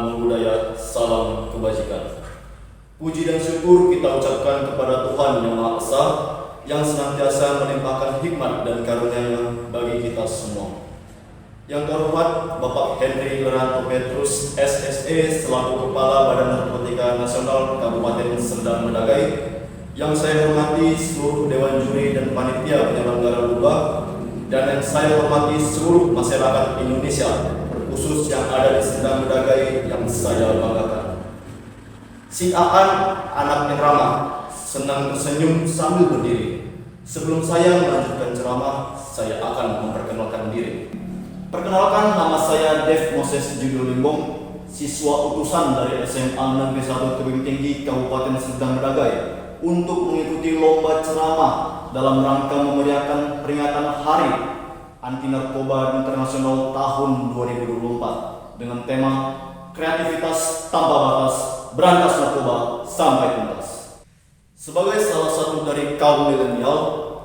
namo buddhaya, salam kebajikan. Puji dan syukur kita ucapkan kepada Tuhan Yang Maha Esa yang senantiasa melimpahkan hikmat dan karunia-Nya bagi kita semua. Yang terhormat Bapak Henry Leonardo Petrus SSE selaku Kepala Badan Narkotika Nasional Kabupaten Serdang Bedagai, yang saya hormati seluruh Dewan Juri dan Panitia Penyelenggara Lomba, dan yang saya hormati seluruh masyarakat Indonesia, khusus yang ada di Serdang Bedagai yang saya banggakan. Si Aan, anak yang ramah, senang tersenyum sambil berdiri. Sebelum saya melanjutkan ceramah, saya akan memperkenalkan diri. Perkenalkan, nama saya Dev Moses Judul Limbong, siswa utusan dari SMA Negeri 1 Tebing Tinggi Kabupaten Serdang Bedagai, untuk mengikuti lomba ceramah dalam rangka memeriahkan peringatan Hari Anti Narkoba Internasional tahun 2024 dengan tema Kreativitas Tanpa Batas, Berantas Narkoba Sampai Tuntas. Sebagai salah satu dari kaum milenial,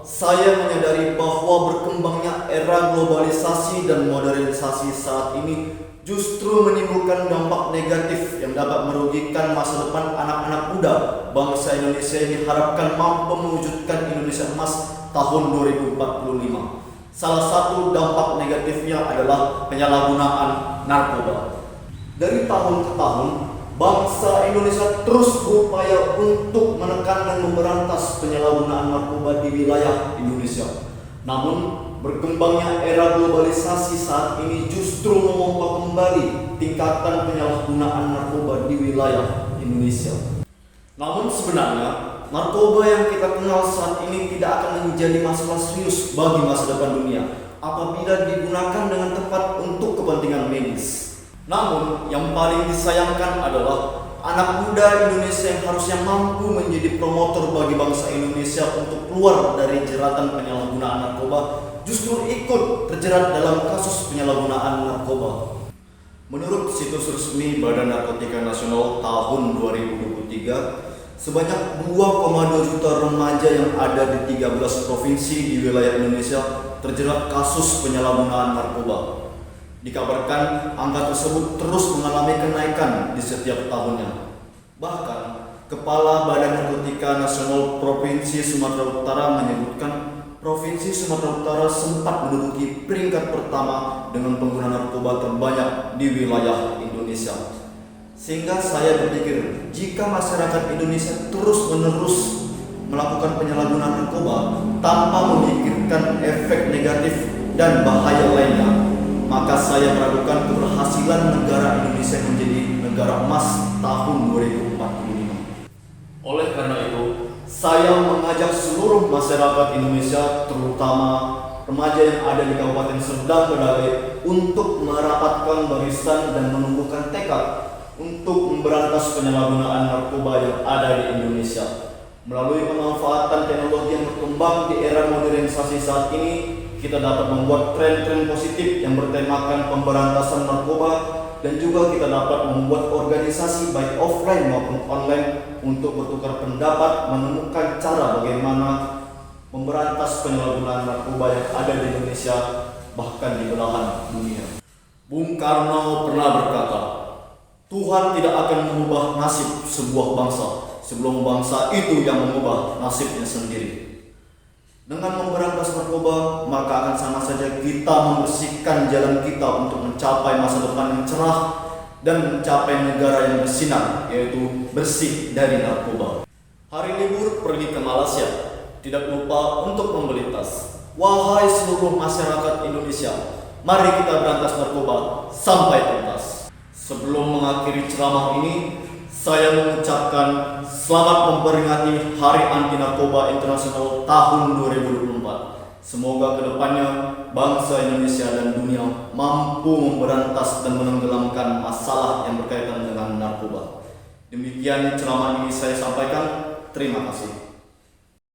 saya menyadari bahwa berkembangnya era globalisasi dan modernisasi saat ini justru menimbulkan dampak negatif yang dapat merugikan masa depan anak-anak muda bangsa Indonesia yang diharapkan mampu mewujudkan Indonesia Emas tahun 2045. Salah satu dampak negatifnya adalah penyalahgunaan narkoba. Dari tahun ke tahun, bangsa Indonesia terus berupaya untuk menekan dan memberantas penyalahgunaan narkoba di wilayah Indonesia. Namun, berkembangnya era globalisasi saat ini justru memompa kembali tingkatan penyalahgunaan narkoba di wilayah Indonesia. Namun sebenarnya, narkoba yang kita kenal saat ini tidak akan menjadi masalah serius bagi masa depan dunia apabila digunakan dengan tepat untuk kepentingan medis. Namun, yang paling disayangkan adalah anak muda Indonesia yang harusnya mampu menjadi promotor bagi bangsa Indonesia untuk keluar dari jeratan penyalahgunaan narkoba justru ikut terjerat dalam kasus penyalahgunaan narkoba. Menurut situs resmi Badan Narkotika Nasional tahun 2023, sebanyak 2,2 juta remaja yang ada di 13 provinsi di wilayah Indonesia terjerat kasus penyalahgunaan narkoba. Dikabarkan angka tersebut terus mengalami kenaikan di setiap tahunnya. Bahkan, Kepala Badan Narkotika Nasional Provinsi Sumatera Utara menyebutkan Provinsi Sumatera Utara sempat menduduki peringkat pertama dengan pengguna narkoba terbanyak di wilayah Indonesia. Sehingga saya berpikir, jika masyarakat Indonesia terus-menerus melakukan penyalahgunaan narkoba tanpa memikirkan efek negatif dan bahaya lainnya, maka saya meragukan keberhasilan negara Indonesia menjadi negara emas tahun 2045. Oleh karena itu, saya mengajak seluruh masyarakat Indonesia, terutama remaja yang ada di Kabupaten Serdang Bedagai, untuk merapatkan barisan dan menumbuhkan tekad untuk memberantas penyalahgunaan narkoba yang ada di Indonesia. Melalui pemanfaatan teknologi yang berkembang di era modernisasi saat ini, kita dapat membuat tren-tren positif yang bertemakan pemberantasan narkoba, dan juga kita dapat membuat organisasi baik offline maupun online untuk bertukar pendapat, menemukan cara bagaimana memberantas penyalahgunaan narkoba yang ada di Indonesia, bahkan di belahan dunia. Bung Karno pernah berkata, Tuhan tidak akan mengubah nasib sebuah bangsa sebelum bangsa itu yang mengubah nasibnya sendiri. Dengan memberantas narkoba, maka akan sama saja kita membersihkan jalan kita untuk mencapai masa depan yang cerah dan mencapai negara yang bersinar, yaitu bersih dari narkoba. Hari libur pergi ke Malaysia, tidak lupa untuk membeli tas. Wahai seluruh masyarakat Indonesia, mari kita berantas narkoba sampai tuntas. Sebelum mengakhiri ceramah ini, saya mengucapkan selamat memperingati Hari Anti Narkoba Internasional tahun 2024. Semoga kedepannya bangsa Indonesia dan dunia mampu memberantas dan menenggelamkan masalah yang berkaitan dengan narkoba. Demikian ceramah ini saya sampaikan. Terima kasih.